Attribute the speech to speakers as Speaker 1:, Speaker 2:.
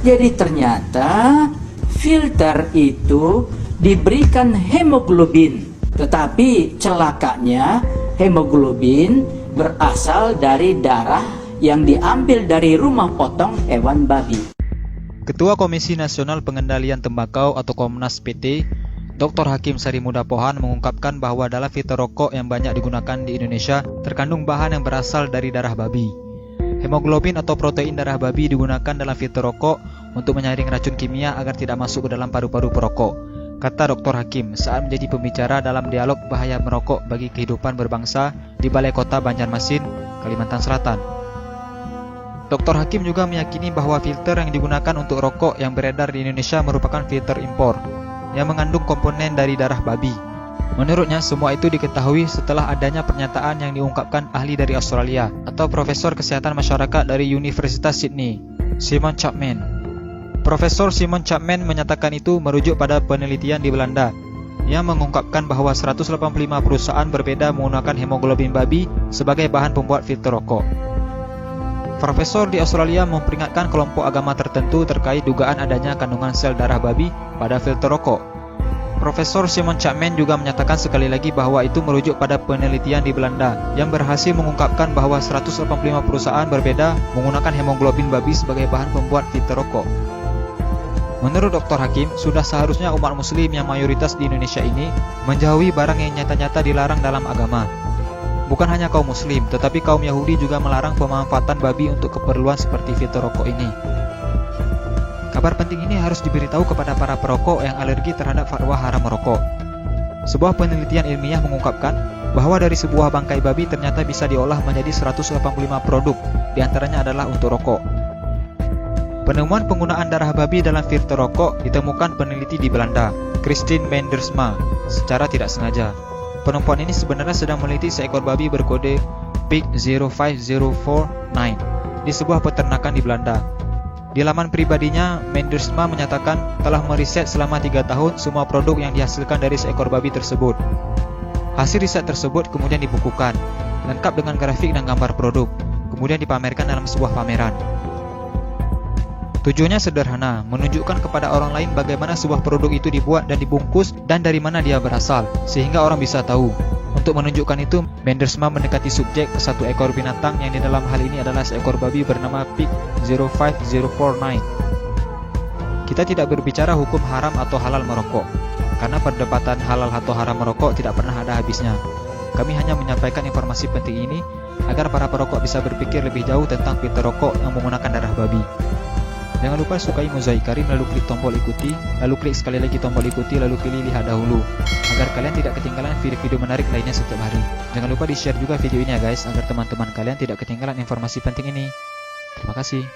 Speaker 1: Jadi ternyata filter itu diberikan hemoglobin, tetapi celakanya hemoglobin berasal dari darah yang diambil dari rumah potong hewan babi.
Speaker 2: Ketua Komisi Nasional Pengendalian Tembakau atau Komnas PT, Dr. Hakim Sarimuda Pohan mengungkapkan bahwa dalam filter rokok yang banyak digunakan di Indonesia terkandung bahan yang berasal dari darah babi. Hemoglobin atau protein darah babi digunakan dalam filter rokok untuk menyaring racun kimia agar tidak masuk ke dalam paru-paru perokok, kata Dr. Hakim saat menjadi pembicara dalam dialog bahaya merokok bagi kehidupan berbangsa di Balai Kota Banjarmasin, Kalimantan Selatan. Dr. Hakim juga meyakini bahwa filter yang digunakan untuk rokok yang beredar di Indonesia merupakan filter impor yang mengandung komponen dari darah babi. Menurutnya, semua itu diketahui setelah adanya pernyataan yang diungkapkan ahli dari Australia atau Profesor Kesehatan Masyarakat dari Universitas Sydney, Simon Chapman. Profesor Simon Chapman menyatakan itu merujuk pada penelitian di Belanda yang mengungkapkan bahwa 185 perusahaan berbeda menggunakan hemoglobin babi sebagai bahan pembuat filter rokok. Profesor di Australia memperingatkan kelompok agama tertentu terkait dugaan adanya kandungan sel darah babi pada filter rokok. Profesor Simon Chapman juga menyatakan sekali lagi bahwa itu merujuk pada penelitian di Belanda yang berhasil mengungkapkan bahwa 185 perusahaan berbeda menggunakan hemoglobin babi sebagai bahan pembuat filter rokok. Menurut Dr. Hakim, sudah seharusnya umat muslim yang mayoritas di Indonesia ini menjauhi barang yang nyata-nyata dilarang dalam agama. Bukan hanya kaum muslim, tetapi kaum Yahudi juga melarang pemanfaatan babi untuk keperluan seperti filter rokok ini. Kabar penting ini harus diberitahu kepada para perokok yang alergi terhadap fatwa haram merokok. Sebuah penelitian ilmiah mengungkapkan bahwa dari sebuah bangkai babi ternyata bisa diolah menjadi 185 produk, diantaranya adalah untuk rokok. Penemuan penggunaan darah babi dalam filter rokok ditemukan peneliti di Belanda, Christine Mendersma, secara tidak sengaja. Perempuan ini sebenarnya sedang meneliti seekor babi berkode Pig 05049 di sebuah peternakan di Belanda. Di laman pribadinya, Mendersma menyatakan telah meriset selama 3 tahun semua produk yang dihasilkan dari seekor babi tersebut. Hasil riset tersebut kemudian dibukukan, lengkap dengan grafik dan gambar produk, kemudian dipamerkan dalam sebuah pameran. Tujuannya sederhana, menunjukkan kepada orang lain bagaimana sebuah produk itu dibuat dan dibungkus dan dari mana dia berasal, sehingga orang bisa tahu. Untuk menunjukkan itu, Mendersma mendekati subjek ke satu ekor binatang yang di dalam hal ini adalah seekor babi bernama Pig 05049. Kita tidak berbicara hukum haram atau halal merokok, karena perdebatan halal atau haram merokok tidak pernah ada habisnya. Kami hanya menyampaikan informasi penting ini agar para perokok bisa berpikir lebih jauh tentang filter rokok yang menggunakan darah babi. Jangan lupa sukai Mozaik Karim, lalu klik tombol ikuti, lalu klik sekali lagi tombol ikuti, lalu pilih lihat dahulu, agar kalian tidak ketinggalan video-video menarik lainnya setiap hari. Jangan lupa di-share juga video ini ya guys, agar teman-teman kalian tidak ketinggalan informasi penting ini. Terima kasih.